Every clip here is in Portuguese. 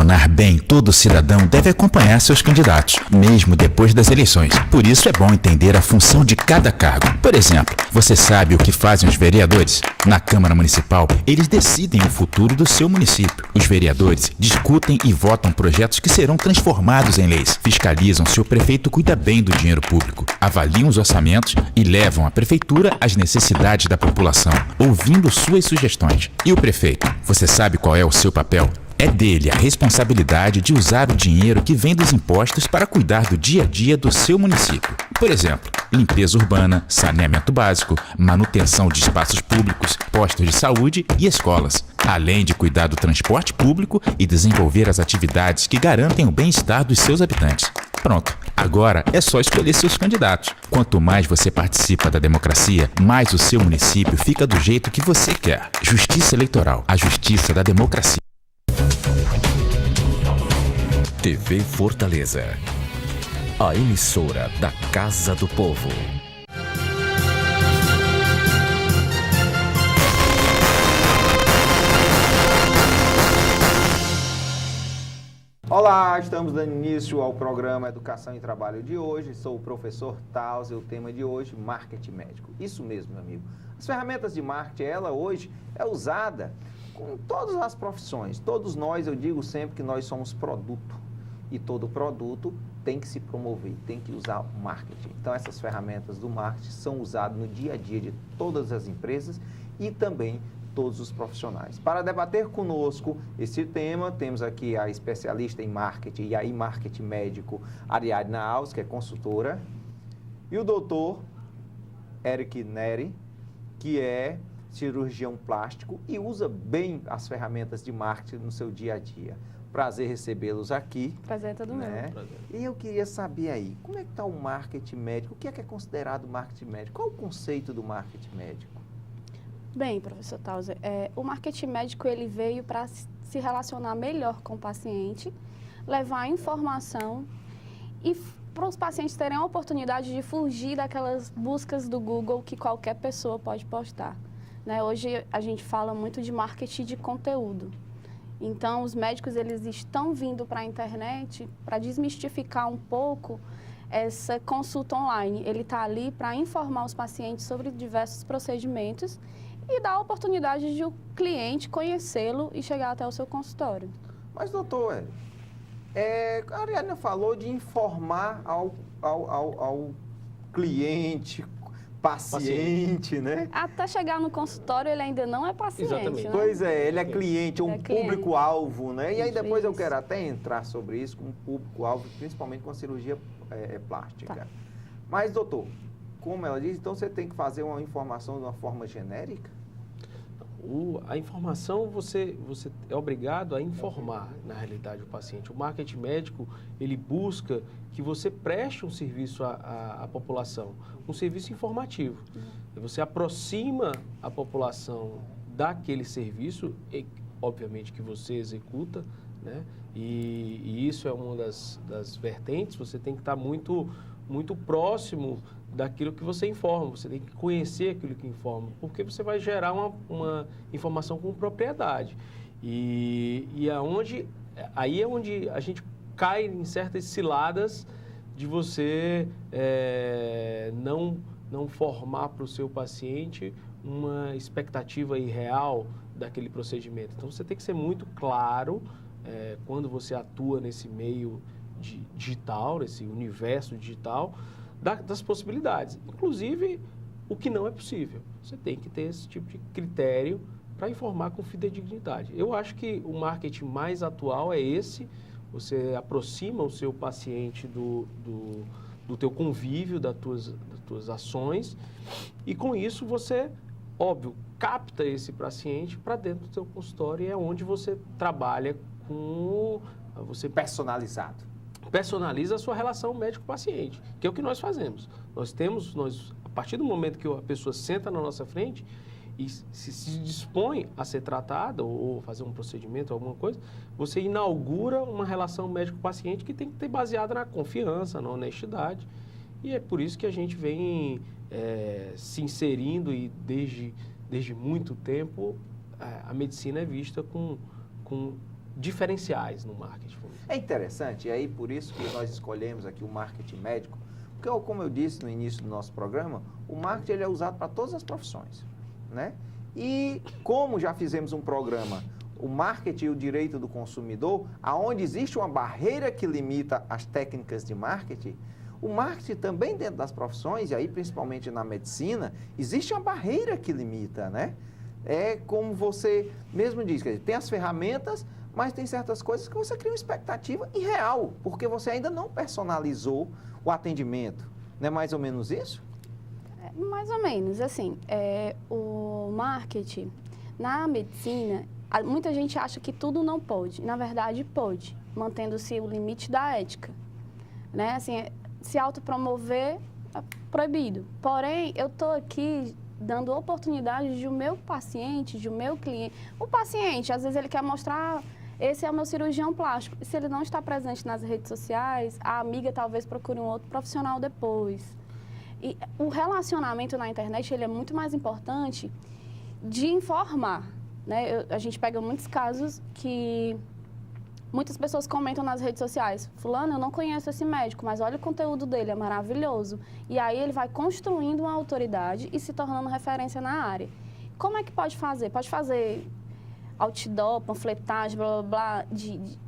Governar bem, todo cidadão deve acompanhar seus candidatos, mesmo depois das eleições. Por isso é bom entender a função de cada cargo. Por exemplo, você sabe o que fazem os vereadores? Na Câmara Municipal, eles decidem o futuro do seu município. Os vereadores discutem e votam projetos que serão transformados em leis, fiscalizam se o prefeito cuida bem do dinheiro público, avaliam os orçamentos e levam à prefeitura as necessidades da população, ouvindo suas sugestões. E o prefeito? Você sabe qual é o seu papel? É dele a responsabilidade de usar o dinheiro que vem dos impostos para cuidar do dia a dia do seu município. Por exemplo, limpeza urbana, saneamento básico, manutenção de espaços públicos, postos de saúde e escolas, além de cuidar do transporte público e desenvolver as atividades que garantem o bem-estar dos seus habitantes. Pronto, agora é só escolher seus candidatos. Quanto mais você participa da democracia, mais o seu município fica do jeito que você quer. Justiça Eleitoral, a justiça da democracia. TV Fortaleza, a emissora da Casa do Povo. Olá, estamos dando início ao programa Educação e Trabalho de hoje. Sou o professor Taus e o tema de hoje, marketing médico. Isso mesmo, meu amigo. As ferramentas de marketing, ela hoje é usada com todas as profissões. Todos nós, eu digo sempre que nós somos produto. E todo produto tem que se promover, tem que usar o marketing. Então, essas ferramentas do marketing são usadas no dia a dia de todas as empresas e também todos os profissionais. Para debater conosco esse tema, temos aqui a especialista em marketing e aí marketing médico, Ariadna Alves, que é consultora, e o doutor Eric Neri, que é cirurgião plástico e usa bem as ferramentas de marketing no seu dia a dia. Prazer recebê-los aqui. Prazer é todo meu. Prazer. E eu queria saber aí, como é que está o marketing médico? O que é considerado marketing médico? Qual o conceito do marketing médico? Bem, professor Tauser, o marketing médico ele veio para se relacionar melhor com o paciente, levar informação e para os pacientes terem a oportunidade de fugir daquelas buscas do Google que qualquer pessoa pode postar. Né? Hoje a gente fala muito de marketing de conteúdo. Então, os médicos eles estão vindo para a internet para desmistificar um pouco essa consulta online. Ele está ali para informar os pacientes sobre diversos procedimentos e dar a oportunidade de o cliente conhecê-lo e chegar até o seu consultório. Mas, doutor, a Ariadna falou de informar ao cliente, paciente, né? Até chegar no consultório, ele ainda não é paciente. Exatamente. Né? Pois é, ele é cliente, é um público-alvo, né? E aí depois eu isso. quero até entrar sobre isso, com um público-alvo, principalmente com a cirurgia plástica. Tá. Mas, doutor, como ela diz, então você tem que fazer uma informação de uma forma genérica? A informação, você é obrigado a informar, na realidade, o paciente. O marketing médico, ele busca que você preste um serviço à população, um serviço informativo. Você aproxima a população daquele serviço, e, obviamente, que você executa, né? E isso é uma das vertentes, você tem que estar muito próximo daquilo que você informa, você tem que conhecer aquilo que informa, porque você vai gerar uma informação com propriedade. E aí é onde a gente cai em certas ciladas de você não formar para o seu paciente uma expectativa irreal daquele procedimento. Então, você tem que ser muito claro quando você atua nesse meio digital, nesse universo digital, das possibilidades, inclusive o que não é possível. Você tem que ter esse tipo de critério para informar com fidedignidade. Eu acho que o marketing mais atual é esse, você aproxima o seu paciente do teu convívio, das tuas ações, e com isso você, óbvio, capta esse paciente para dentro do seu consultório e é onde você trabalha com... você personalizado. Personaliza a sua relação médico-paciente, que é o que nós fazemos. A partir do momento que a pessoa senta na nossa frente e se dispõe a ser tratada ou fazer um procedimento, alguma coisa, você inaugura uma relação médico-paciente que tem que ter baseada na confiança, na honestidade. E é por isso que a gente vem se inserindo e desde muito tempo a medicina é vista com diferenciais no marketing. É interessante, e aí por isso que nós escolhemos aqui o marketing médico, porque, como eu disse no início do nosso programa, o marketing ele é usado para todas as profissões, né? E como já fizemos um programa, o marketing e o direito do consumidor, aonde existe uma barreira que limita as técnicas de marketing, o marketing também dentro das profissões, e aí principalmente na medicina, existe uma barreira que limita, né? É como você mesmo diz, quer dizer, tem as ferramentas, mas tem certas coisas que você cria uma expectativa irreal, porque você ainda não personalizou o atendimento. Não é mais ou menos isso? Mais ou menos, assim, o marketing na medicina, muita gente acha que tudo não pode. Na verdade, pode, mantendo-se o limite da ética, né? Assim, se autopromover é proibido. Porém, eu estou aqui dando oportunidade de o meu paciente, de o meu cliente. O paciente, às vezes, ele quer mostrar, esse é o meu cirurgião plástico. Se ele não está presente nas redes sociais, a amiga talvez procure um outro profissional depois. E o relacionamento na internet, ele é muito mais importante de informar, né? A gente pega muitos casos que muitas pessoas comentam nas redes sociais, fulano, eu não conheço esse médico, mas olha o conteúdo dele, é maravilhoso. E aí ele vai construindo uma autoridade e se tornando referência na área. Como é que pode fazer? Pode fazer outdoor, panfletagem, blá, blá, blá,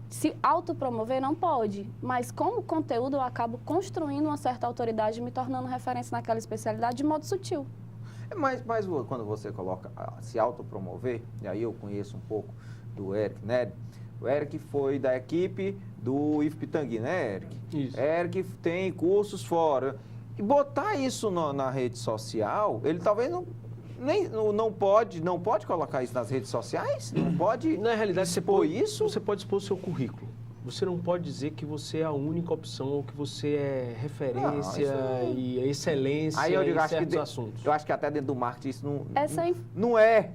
se autopromover não pode, mas com o conteúdo eu acabo construindo uma certa autoridade e me tornando referência naquela especialidade de modo sutil. Mas quando você coloca se autopromover, e aí eu conheço um pouco do Eric Ned, o Eric foi da equipe do Ivo Pitangui, né, Eric? Isso. Eric tem cursos fora. E botar isso na rede social, ele talvez não pode colocar isso nas redes sociais? Não pode Na realidade, expor isso? Você pode expor o seu currículo. Você não pode dizer que você é a única opção ou que você é referência e excelência aí eu digo, em certos assuntos. Eu acho que até dentro do marketing isso não Não é decente, não é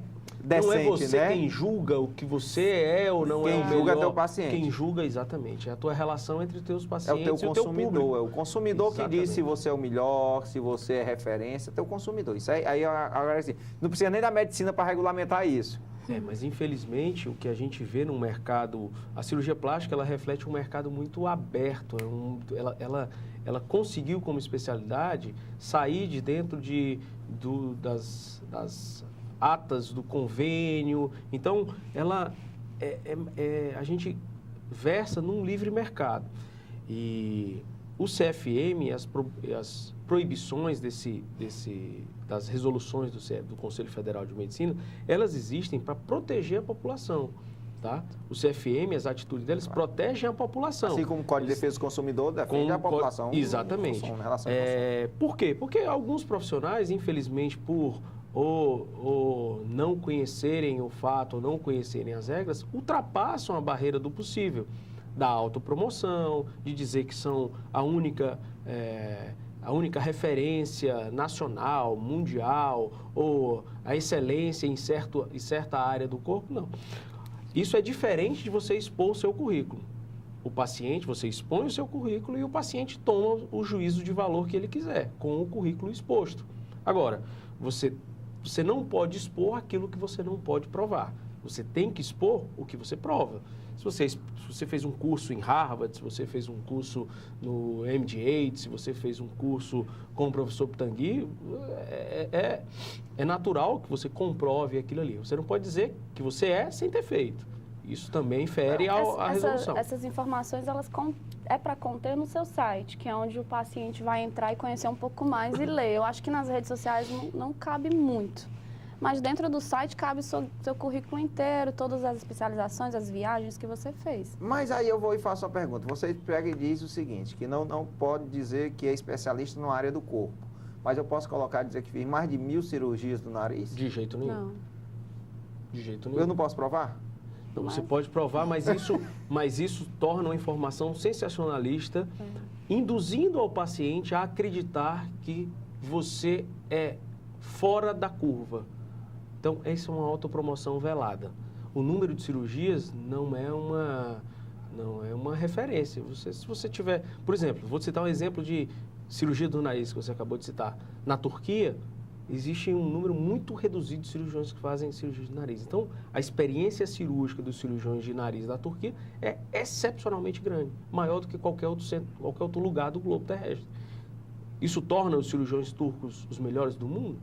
você né? quem julga o que você é ou não Quem é o melhor. julga é teu paciente. Quem julga, exatamente. É a tua relação entre os teus É pacientes o teu e o teu consumidor, público. é o consumidor que Exatamente. diz se você é o melhor, se você é referência, é teu consumidor. Isso aí agora assim, não precisa nem da medicina para regulamentar isso. Mas infelizmente o que a gente vê no mercado, a cirurgia plástica, ela reflete um mercado muito aberto. Ela conseguiu como especialidade sair de dentro das atas do convênio. Então, a gente versa num livre mercado. E o CFM, as proibições das resoluções do Conselho Federal de Medicina, elas existem para proteger a população. Tá? O CFM, as atitudes deles protegem a população. Assim como o Código de Defesa do Consumidor defende a população. Exatamente. Em relação ao consumo. Por quê? Porque alguns profissionais, infelizmente, por ou não conhecerem o fato, ou não conhecerem as regras, ultrapassam a barreira do possível, da autopromoção, de dizer que são a única referência nacional, mundial, ou a excelência em certa área do corpo, não. Isso é diferente de você expor o seu currículo. O paciente, você expõe o seu currículo e o paciente toma o juízo de valor que ele quiser, com o currículo exposto. Agora, você não pode expor aquilo que você não pode provar. Você tem que expor o que você prova. Se você fez um curso em Harvard, se você fez um curso no MD8, se você fez um curso com o professor Pitangui, é natural que você comprove aquilo ali. Você não pode dizer que você é sem ter feito. Isso também fere a resolução. Essas informações, elas é para conter no seu site, que é onde o paciente vai entrar e conhecer um pouco mais e ler. Eu acho que nas redes sociais não cabe muito. Mas dentro do site cabe o seu currículo inteiro, todas as especializações, as viagens que você fez. Mas aí eu vou e faço a pergunta. Você pega e diz o seguinte, que não pode dizer que é especialista na área do corpo. Mas eu posso colocar e dizer que fiz mais de 1000 cirurgias do nariz? De jeito nenhum. Não. De jeito nenhum. Eu não posso provar? Não, você pode provar, mas isso torna uma informação sensacionalista, induzindo ao paciente a acreditar que você é fora da curva. Então, essa é uma autopromoção velada. O número de cirurgias não é uma referência. Se você tiver... Por exemplo, vou citar um exemplo de cirurgia do nariz que você acabou de citar. Na Turquia, existe um número muito reduzido de cirurgiões que fazem cirurgia de nariz. Então, a experiência cirúrgica dos cirurgiões de nariz da Turquia é excepcionalmente grande, maior do que qualquer outro lugar do globo terrestre. Isso torna os cirurgiões turcos os melhores do mundo?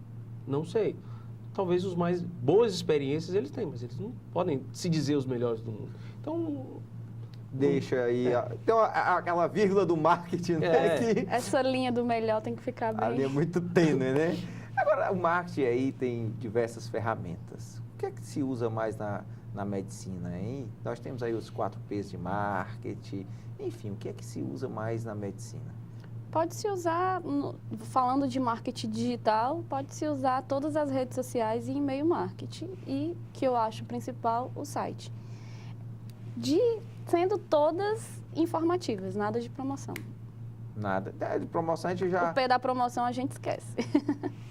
Não sei. Talvez os mais boas experiências eles têm, mas eles não podem se dizer os melhores do mundo. Então, deixa aí. Então, aquela vírgula do marketing, né? Que Essa linha do melhor tem que ficar bem. ali é muito tênue, né? Agora, o marketing aí tem diversas ferramentas. O que é que se usa mais na medicina, hein? Nós temos aí os 4 P's de marketing. Enfim, o que é que se usa mais na medicina? Pode-se usar, falando de marketing digital, pode-se usar todas as redes sociais e e-mail marketing. E, que eu acho principal, o site. Sendo todas informativas, nada de promoção. Nada. De promoção a gente já... O P da promoção a gente esquece.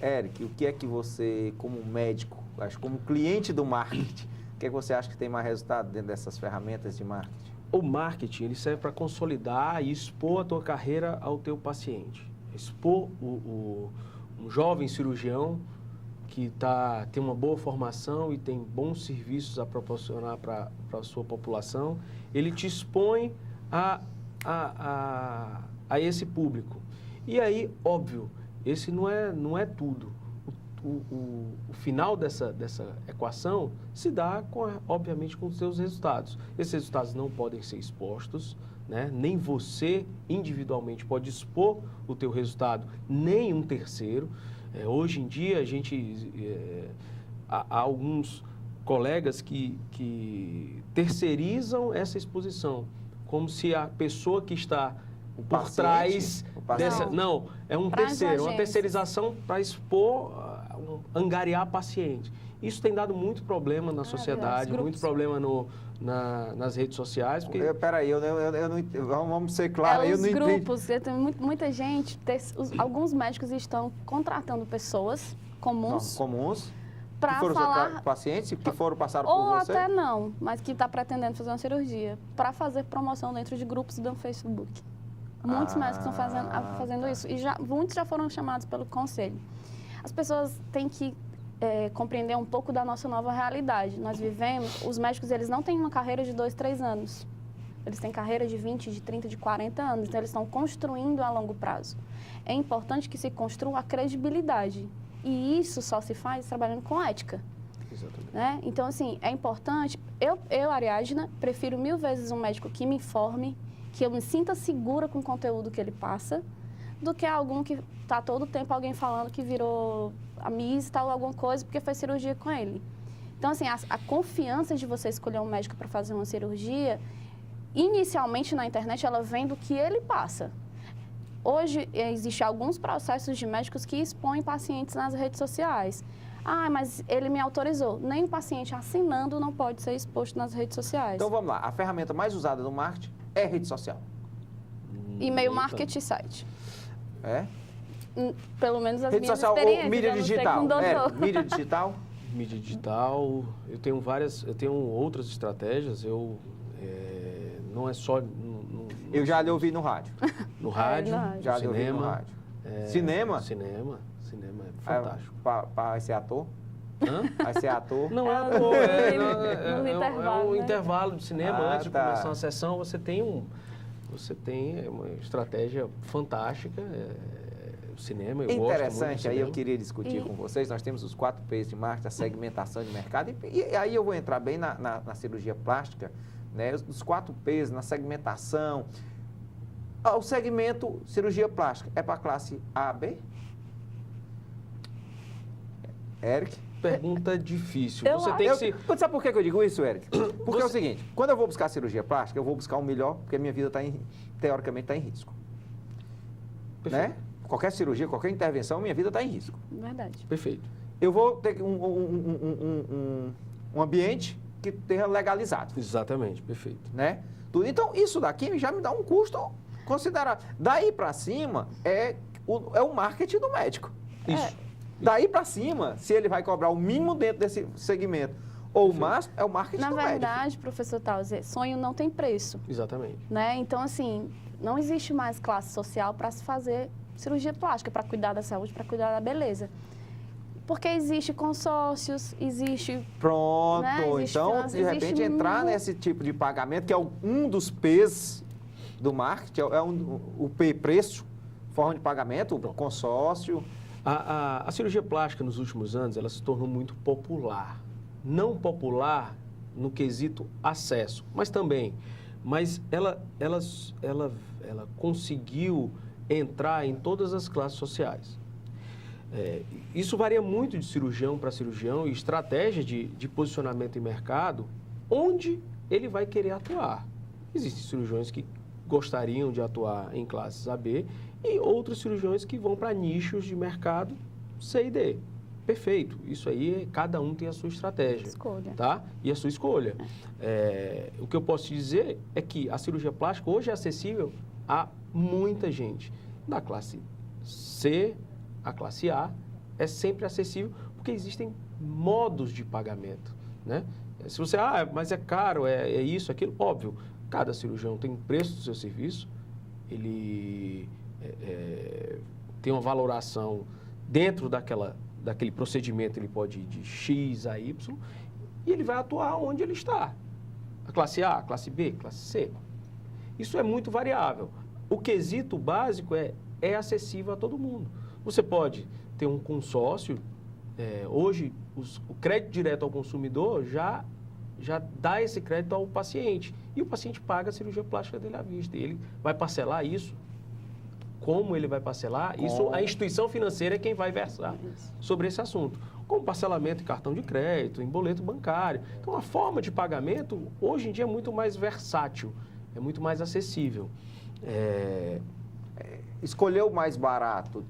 Eric, o que é que você, como médico, acho como cliente do marketing, o que é que você acha que tem mais resultado dentro dessas ferramentas de marketing? o marketing ele serve para consolidar e expor a tua carreira ao teu paciente. Expor um jovem cirurgião que tem uma boa formação e tem bons serviços a proporcionar para a sua população, ele te expõe a esse público. E aí, óbvio, esse não é tudo. O final dessa equação se dá, obviamente, com os seus resultados. Esses resultados não podem ser expostos, né? Nem você, individualmente, pode expor o teu resultado, nem um terceiro. Hoje em dia, há alguns colegas que terceirizam essa exposição, como se a pessoa que está por trás dessa... Não, é um terceiro, uma terceirização para expor, angariar paciente. Isso tem dado muito problema na sociedade, muito problema nas redes sociais. Porque... Peraí, vamos ser claros. Os grupos, tem muita gente, alguns médicos estão contratando pessoas comuns para falar... Pacientes que foram passados por você? Ou até não, mas que está pretendendo fazer uma cirurgia, para fazer promoção dentro de grupos do Facebook. Muitos médicos estão fazendo isso e muitos já foram chamados pelo conselho. As pessoas têm que compreender um pouco da nossa nova realidade. Nós vivemos, os médicos eles não têm uma carreira de 2, 3 anos. Eles têm carreira de 20, de 30, de 40 anos. Então, eles estão construindo a longo prazo. É importante que se construa a credibilidade. E isso só se faz trabalhando com ética. Exatamente. Né? Então, assim, é importante. Eu, Ariadna, prefiro 1000 vezes um médico que me informe, que eu me sinta segura com o conteúdo que ele passa, do que algum que está todo o tempo alguém falando que virou amista ou alguma coisa porque foi cirurgia com ele. Então, assim, a confiança de você escolher um médico para fazer uma cirurgia, inicialmente na internet, ela vem do que ele passa. Hoje, existem alguns processos de médicos que expõem pacientes nas redes sociais. Ah, mas ele me autorizou. Nem o paciente assinando não pode ser exposto nas redes sociais. Então, vamos lá. A ferramenta mais usada no marketing é rede social. E-mail marketing e site. É? Pelo menos as rede minhas social experiências. ou mídia digital? Mídia digital? Mídia digital, eu tenho outras estratégias, não é só... Eu já lhe ouvi no rádio. No rádio, já lhe ouvi no rádio. Cinema? Cinema é fantástico. Para ser ator? Hã? Vai ser ator? Não é ator, é um intervalo de cinema. Antes de começar uma sessão, você tem uma estratégia fantástica. O cinema, eu gosto muito. Interessante, aí eu queria discutir com vocês. Nós temos os 4 P's de marketing, a segmentação de mercado. E aí eu vou entrar bem na cirurgia plástica, né? Os 4 P's na segmentação. O segmento cirurgia plástica é para a classe A, B? Eric? Pergunta difícil. Sabe por que eu digo isso, Eric? Porque é o seguinte, quando eu vou buscar cirurgia plástica, eu vou buscar o melhor, porque a minha vida teoricamente está em risco. Né? Qualquer cirurgia, qualquer intervenção, minha vida está em risco. Verdade. Perfeito. Eu vou ter um ambiente que esteja legalizado. Exatamente, perfeito. Né? Então, isso daqui já me dá um custo considerável. Daí para cima é o marketing do médico. Isso. Daí para cima, se ele vai cobrar o mínimo dentro desse segmento ou o máximo, é o marketing do médico. Na verdade, professor Tauser, sonho não tem preço. Exatamente. Né? Então, assim, não existe mais classe social para se fazer cirurgia plástica, para cuidar da saúde, para cuidar da beleza. Porque existe consórcios, existe... Pronto, Né? Existe então, finanças, de repente, existe entrar muito. nesse tipo de pagamento, que é um dos P's do marketing, o P, preço, forma de pagamento, o consórcio. A cirurgia plástica, nos últimos anos, ela se tornou muito popular. Não popular no quesito acesso, mas também. Mas ela conseguiu entrar em todas as classes sociais. Isso varia muito de cirurgião para cirurgião e estratégia de posicionamento em mercado, onde ele vai querer atuar. Existem cirurgiões que gostariam de atuar em classes A, B e outros cirurgiões que vão para nichos de mercado C e D. Perfeito. Isso aí, cada um tem a sua estratégia. Escolha. Tá? E a sua escolha. O que eu posso te dizer é que a cirurgia plástica hoje é acessível a muita gente. Da classe C, a classe A é sempre acessível porque existem modos de pagamento, né? Se você, mas é caro, é isso, aquilo, óbvio, cada cirurgião tem um preço do seu serviço, ele tem uma valoração dentro daquele procedimento, ele pode ir de X a Y e ele vai atuar onde ele está. A classe A, a classe B, a classe C. Isso é muito variável. O quesito básico é acessível a todo mundo. Você pode ter um consórcio, hoje o crédito direto ao consumidor já dá esse crédito ao paciente. E o paciente paga a cirurgia plástica dele à vista. E ele vai parcelar isso. Como ele vai parcelar? Isso a instituição financeira é quem vai versar sobre esse assunto. Como parcelamento em cartão de crédito, em boleto bancário. Então, a forma de pagamento, hoje em dia, é muito mais versátil, é muito mais acessível. Escolher o mais barato,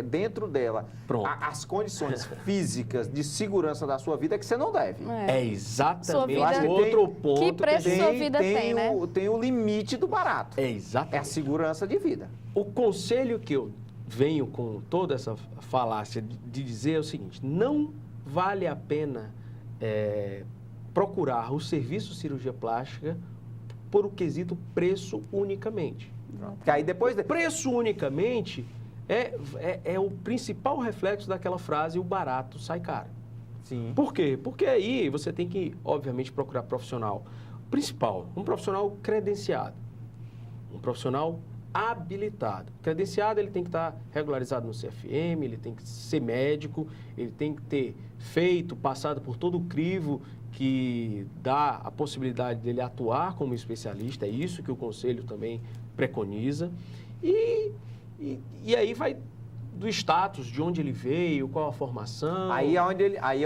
dentro dela, Pronto. as condições físicas de segurança da sua vida é que você não deve. É exatamente Sua vida- outro ponto. Que preço sua vida tem, né? Tem o limite do barato. É exatamente. É a segurança de vida. O conselho que eu venho com toda essa falácia de dizer é o seguinte: não vale a pena procurar o serviço de cirurgia plástica por o quesito preço unicamente. Porque aí depois... Preço unicamente é o principal reflexo daquela frase: o barato sai caro. Sim. Por quê? Porque aí você tem que, obviamente, procurar profissional principal, um profissional credenciado, um profissional habilitado. Credenciado, ele tem que estar regularizado no CFM, ele tem que ser médico, ele tem que ter passado por todo o crivo que dá a possibilidade dele atuar como especialista. É isso que o conselho também preconiza. E aí vai do status, de onde ele veio, qual a formação. Aí é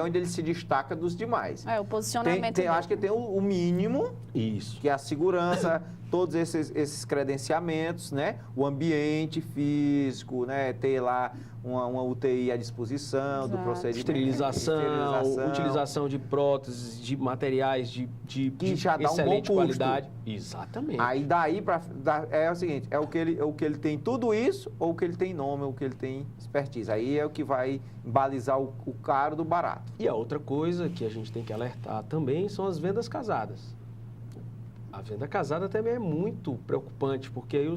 onde ele se destaca dos demais. O posicionamento Eu acho que tem o mínimo, Isso. que é a segurança, todos esses credenciamentos, né? O ambiente físico, né? Ter lá uma UTI à disposição do Exato. procedimento. Esterilização, utilização de próteses, de materiais de Que já dá um bom excelente custo. qualidade. Exatamente. Aí daí é o seguinte, é o que ele tem tudo isso, ou o que ele tem nome, ou o que ele tem expertise. Aí é o que vai balizar o caro do barato. E a outra coisa que a gente tem que alertar também são as vendas casadas. A venda casada também é muito preocupante, porque aí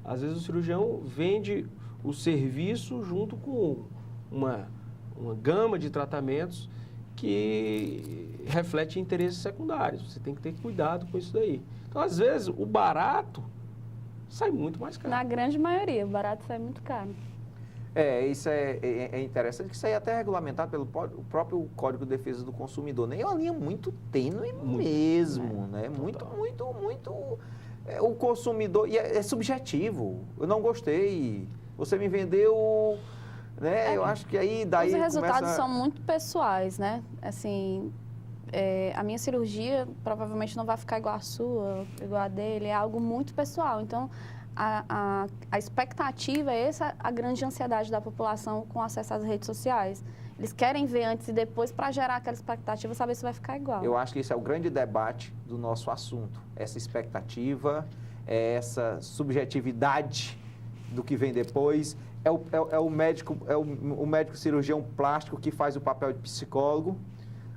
às vezes o cirurgião vende o serviço junto com uma gama de tratamentos que reflete interesses secundários. Você tem que ter cuidado com isso daí. Então, às vezes, o barato sai muito mais caro. Na grande maioria, o barato sai muito caro. Isso é interessante, que isso aí é até regulamentado pelo próprio Código de Defesa do Consumidor. Nem é uma linha muito tênue mesmo, né? Muito. O consumidor, e é subjetivo. Eu não gostei, você me vendeu, né? Eu acho que aí daí Os resultados começa... são muito pessoais, né? Assim, a minha cirurgia provavelmente não vai ficar igual a sua, igual a dele, é algo muito pessoal. Então, a expectativa é essa, a grande ansiedade da população com acesso às redes sociais. Eles querem ver antes e depois para gerar aquela expectativa, saber se vai ficar igual. Eu acho que esse é o grande debate do nosso assunto. Essa expectativa, essa subjetividade do que vem depois. O médico cirurgião plástico que faz o papel de psicólogo.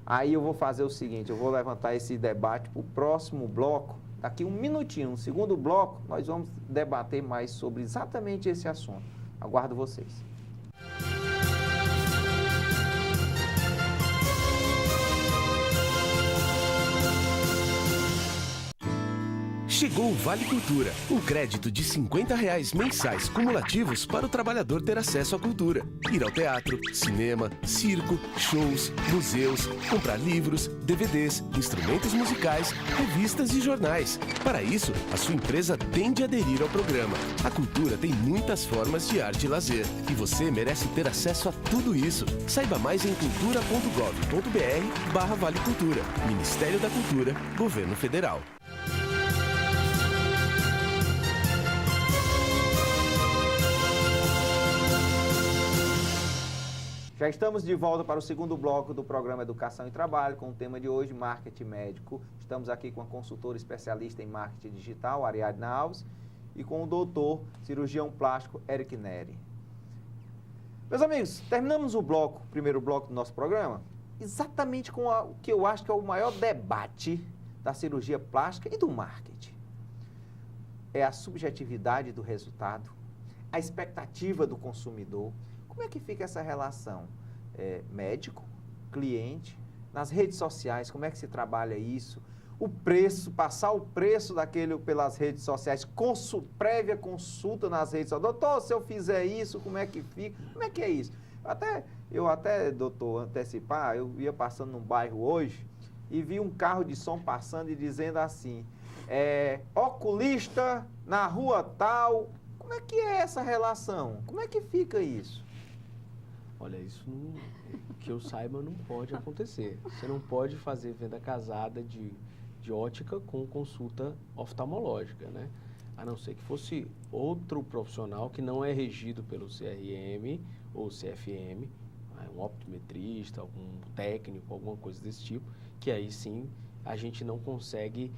Aí eu vou fazer o seguinte, eu vou levantar esse debate para o próximo bloco. Daqui um minutinho, no segundo bloco, nós vamos debater mais sobre exatamente esse assunto. Aguardo vocês. Chegou o Vale Cultura, um crédito de R$50 mensais cumulativos para o trabalhador ter acesso à cultura. Ir ao teatro, cinema, circo, shows, museus, comprar livros, DVDs, instrumentos musicais, revistas e jornais. Para isso, a sua empresa tem de aderir ao programa. A cultura tem muitas formas de arte e lazer, e você merece ter acesso a tudo isso. Saiba mais em cultura.gov.br/Vale Cultura. Ministério da Cultura, Governo Federal. Já estamos de volta para o segundo bloco do programa Educação e Trabalho, com o tema de hoje, marketing médico. Estamos aqui com a consultora especialista em marketing digital, Ariadna Alves, e com o doutor cirurgião plástico, Eric Neri. Meus amigos, terminamos o primeiro bloco do nosso programa, exatamente com o que eu acho que é o maior debate da cirurgia plástica e do marketing. É a subjetividade do resultado, a expectativa do consumidor. Como é que fica essa relação médico, cliente, nas redes sociais, como é que se trabalha isso? O preço, passar o preço daquele pelas redes sociais, prévia consulta nas redes sociais. Doutor, se eu fizer isso, como é que fica? Como é que é isso? Eu até, doutor, antecipar, eu ia passando num bairro hoje e vi um carro de som passando e dizendo assim, oculista na rua tal. Como é que é essa relação? Como é que fica isso? Olha, isso que eu saiba não pode acontecer. Você não pode fazer venda casada de ótica com consulta oftalmológica, né? A não ser que fosse outro profissional que não é regido pelo CRM ou CFM, um optometrista, algum técnico, alguma coisa desse tipo, que aí sim a gente não consegue,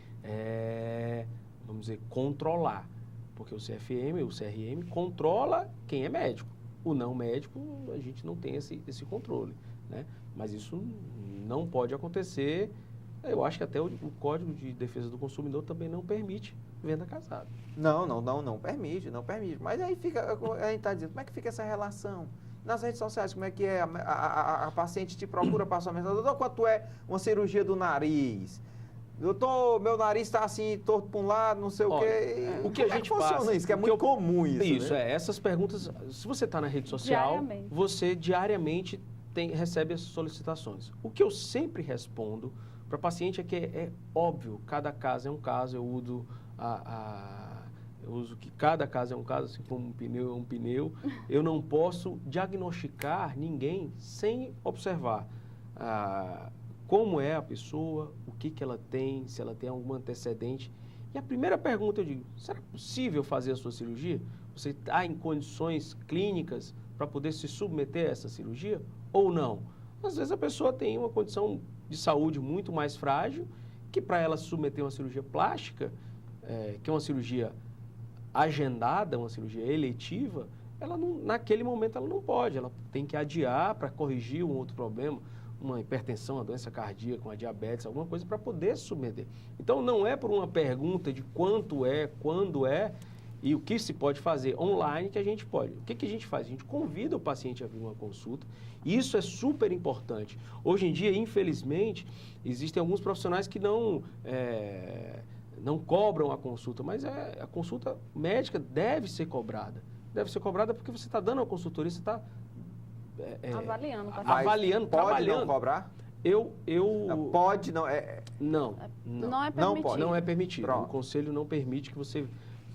vamos dizer, controlar. Porque o CFM, o CRM controla quem é médico. O não médico, a gente não tem esse controle, né? Mas isso não pode acontecer. Eu acho que até o Código de Defesa do Consumidor também não permite venda casada. Não permite. Mas aí a gente está dizendo, como é que fica essa relação? Nas redes sociais, como é que é? A paciente te procura, passa uma mensagem, doutor, quanto é uma cirurgia do nariz? Doutor, meu nariz está assim, torto para um lado, não sei o quê. O que a gente passa... Isso, que é muito comum isso. Isso, né? Essas perguntas, se você está na rede social, você diariamente recebe essas solicitações. O que eu sempre respondo para paciente é que é óbvio, cada caso é um caso, eu uso que cada caso é um caso, assim como um pneu é um pneu. Eu não posso diagnosticar ninguém sem observar como é a pessoa, o que ela tem, se ela tem algum antecedente. E a primeira pergunta eu digo, será possível fazer a sua cirurgia? Você está em condições clínicas para poder se submeter a essa cirurgia ou não? Às vezes a pessoa tem uma condição de saúde muito mais frágil, que para ela se submeter a uma cirurgia plástica, que é uma cirurgia agendada, uma cirurgia eletiva, ela não, naquele momento ela não pode, ela tem que adiar para corrigir um outro problema, uma hipertensão, uma doença cardíaca, uma diabetes, alguma coisa para poder se submeter. Então não é por uma pergunta de quanto é, quando é e o que se pode fazer online que a gente pode. O que a gente faz? A gente convida o paciente a vir uma consulta e isso é super importante. Hoje em dia, infelizmente, existem alguns profissionais que não cobram a consulta, mas a consulta médica deve ser cobrada. Deve ser cobrada porque você está dando a consultoria, você está avaliando, pode trabalhando. Não cobrar? Pode, não é. Não é permitido. Não é permitido. Pronto. O conselho não permite que você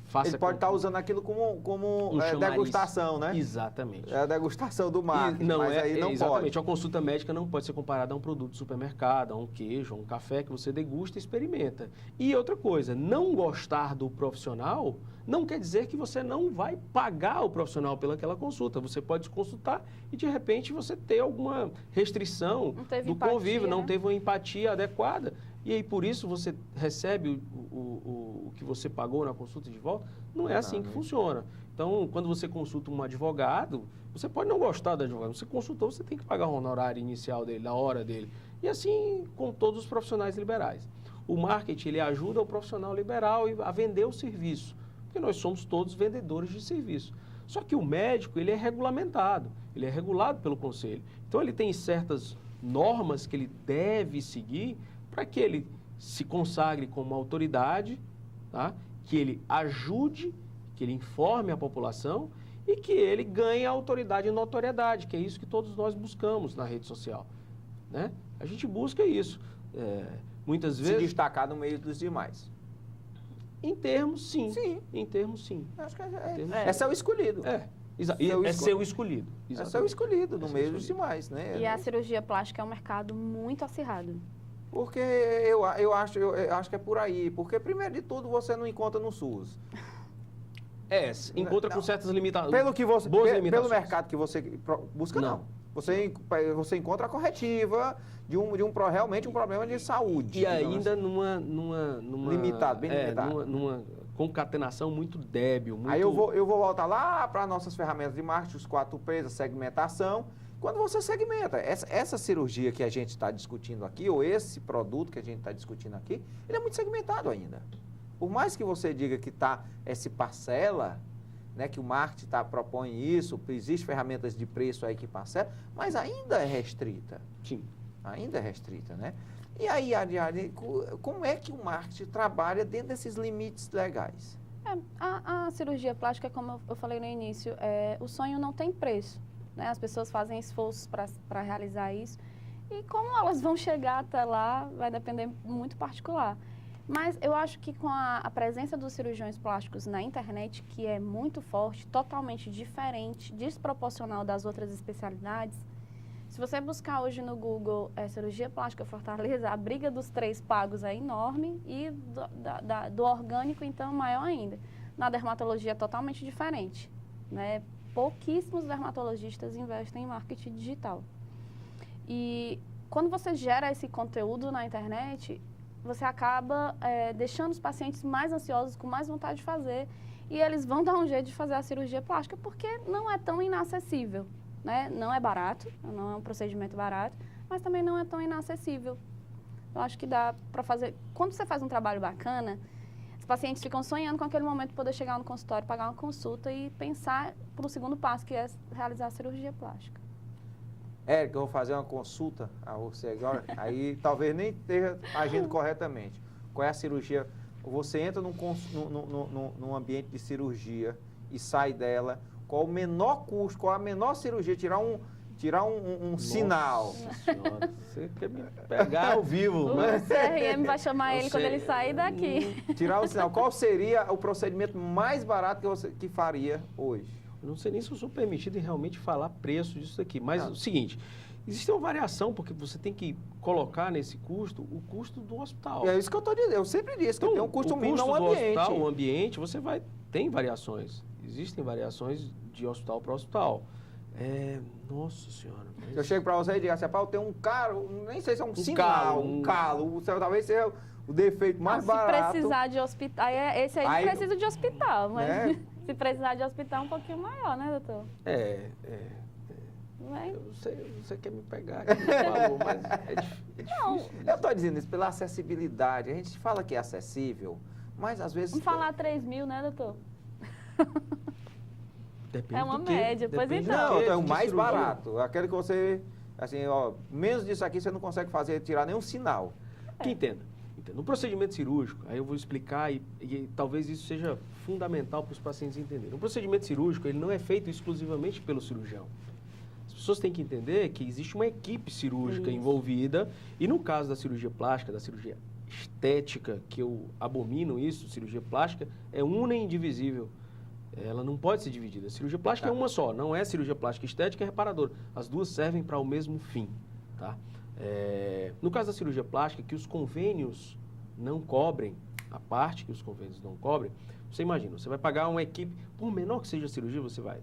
faça. Ele pode estar usando aquilo como degustação, né? Exatamente. É a degustação do marketing, mas aí não exatamente. pode. A consulta médica não pode ser comparada a um produto de supermercado, a um queijo, a um café que você degusta e experimenta. E outra coisa, não gostar do profissional não quer dizer que você não vai pagar o profissional pelaquela consulta. Você pode consultar e, de repente, você ter alguma restrição do convívio, não teve uma empatia adequada. E aí, por isso, você recebe o que você pagou na consulta de volta. Não é assim que funciona. Então, quando você consulta um advogado, você pode não gostar do advogado. Você consultou, você tem que pagar o honorário inicial dele, a hora dele. E assim com todos os profissionais liberais. O marketing, ele ajuda o profissional liberal a vender o serviço. Porque nós somos todos vendedores de serviço. Só que o médico, ele é regulamentado, ele é regulado pelo conselho. Então, ele tem certas normas que ele deve seguir para que ele se consagre como autoridade tá? Que ele ajude, que ele informe a população e que ele ganhe autoridade e notoriedade, que é isso que todos nós buscamos na rede social, né? A gente busca isso. Muitas vezes... Se destacar no meio dos demais. Em termos, sim. Sim. Em termos, sim. Acho que É. é ser o escolhido. É ser o escolhido. É ser o escolhido no É ser meio o dos escolhido. demais, né? E a cirurgia plástica é um mercado muito acirrado. Porque eu acho que é por aí. Porque, primeiro de tudo, você não encontra no SUS. Encontra Não. com certas limitações. Pelo limitações. mercado que você busca, não. Você encontra a corretiva de realmente um problema de saúde. E digamos ainda assim. numa Limitado, bem limitado. Numa concatenação muito débil. Muito... Aí eu vou voltar lá para nossas ferramentas de marketing, os 4Ps, a segmentação. Quando você segmenta, essa cirurgia que a gente está discutindo aqui, ou esse produto que a gente está discutindo aqui, ele é muito segmentado ainda. Por mais que você diga que se parcela, né, que o marketing propõe isso, existem ferramentas de preço aí que parcela, mas ainda é restrita. Sim. Ainda é restrita, né? E aí, Ariane, como é que o marketing trabalha dentro desses limites legais? A cirurgia plástica, como eu falei no início, o sonho não tem preço, né? As pessoas fazem esforços para realizar isso. E como elas vão chegar até lá, vai depender muito particular. Mas eu acho que com a presença dos cirurgiões plásticos na internet, que é muito forte, totalmente diferente, desproporcional das outras especialidades, se você buscar hoje no Google cirurgia plástica Fortaleza, a briga dos 3 pagos é enorme e do orgânico, então, maior ainda. Na dermatologia é totalmente diferente, né? Pouquíssimos dermatologistas investem em marketing digital. E quando você gera esse conteúdo na internet, você acaba deixando os pacientes mais ansiosos, com mais vontade de fazer, e eles vão dar um jeito de fazer a cirurgia plástica porque não é tão inacessível, né? Não é barato, não é um procedimento barato, mas também não é tão inacessível. Eu acho que dá para fazer... Quando você faz um trabalho bacana, os pacientes ficam sonhando com aquele momento de poder chegar no consultório, pagar uma consulta e pensar para o segundo passo, que é realizar a cirurgia plástica. Érica, eu vou fazer uma consulta a você agora, aí talvez nem esteja agindo corretamente. Qual é a cirurgia? Você entra num ambiente de cirurgia e sai dela, qual o menor custo, qual a menor cirurgia, tirar um sinal. Nossa Senhora, você quer me pegar ao vivo, O né? CRM vai chamar ele quando ele sair daqui. Tirar um sinal. Qual seria o procedimento mais barato que você faria hoje? Eu não sei nem se eu sou permitido em realmente falar preço disso aqui, mas Não. é o seguinte, existe uma variação, porque você tem que colocar nesse custo o custo do hospital. É isso que eu estou dizendo. Eu sempre disse que tem um custo mínimo no do ambiente. hospital, o ambiente, tem variações. Existem variações de hospital para hospital. Nossa Senhora. Mas... Eu chego para você e digo assim, eu tenho um calo, nem sei se é um sinal, um calo. Talvez seja o defeito mais barato. Se precisar de hospital, esse aí não precisa de hospital, mas né? se precisar de hospital é um pouquinho maior, né, doutor? Não é? Você quer me pegar aqui no valor, mas é difícil. Não. Eu estou dizendo isso pela acessibilidade. A gente fala que é acessível, mas às vezes... Vamos falar 3 mil, né, doutor? Depende É uma do quê? média, pois Depende então. do Não, quê? é o De mais cirurgia. barato. Aquele que você, assim, menos disso aqui você não consegue tirar nenhum sinal. Que entenda. No procedimento cirúrgico, aí eu vou explicar e talvez isso seja fundamental para os pacientes entenderem. O procedimento cirúrgico, ele não é feito exclusivamente pelo cirurgião. As pessoas têm que entender que existe uma equipe cirúrgica envolvida e no caso da cirurgia plástica, da cirurgia estética, que eu abomino isso, cirurgia plástica, é una e indivisível. Ela não pode ser dividida. A cirurgia plástica é uma só, não é cirurgia plástica estética, é reparadora. As duas servem para o mesmo fim, tá? No caso da cirurgia plástica, que os convênios não cobrem, a parte que os convênios não cobrem, você imagina, você vai pagar uma equipe, por menor que seja a cirurgia, você vai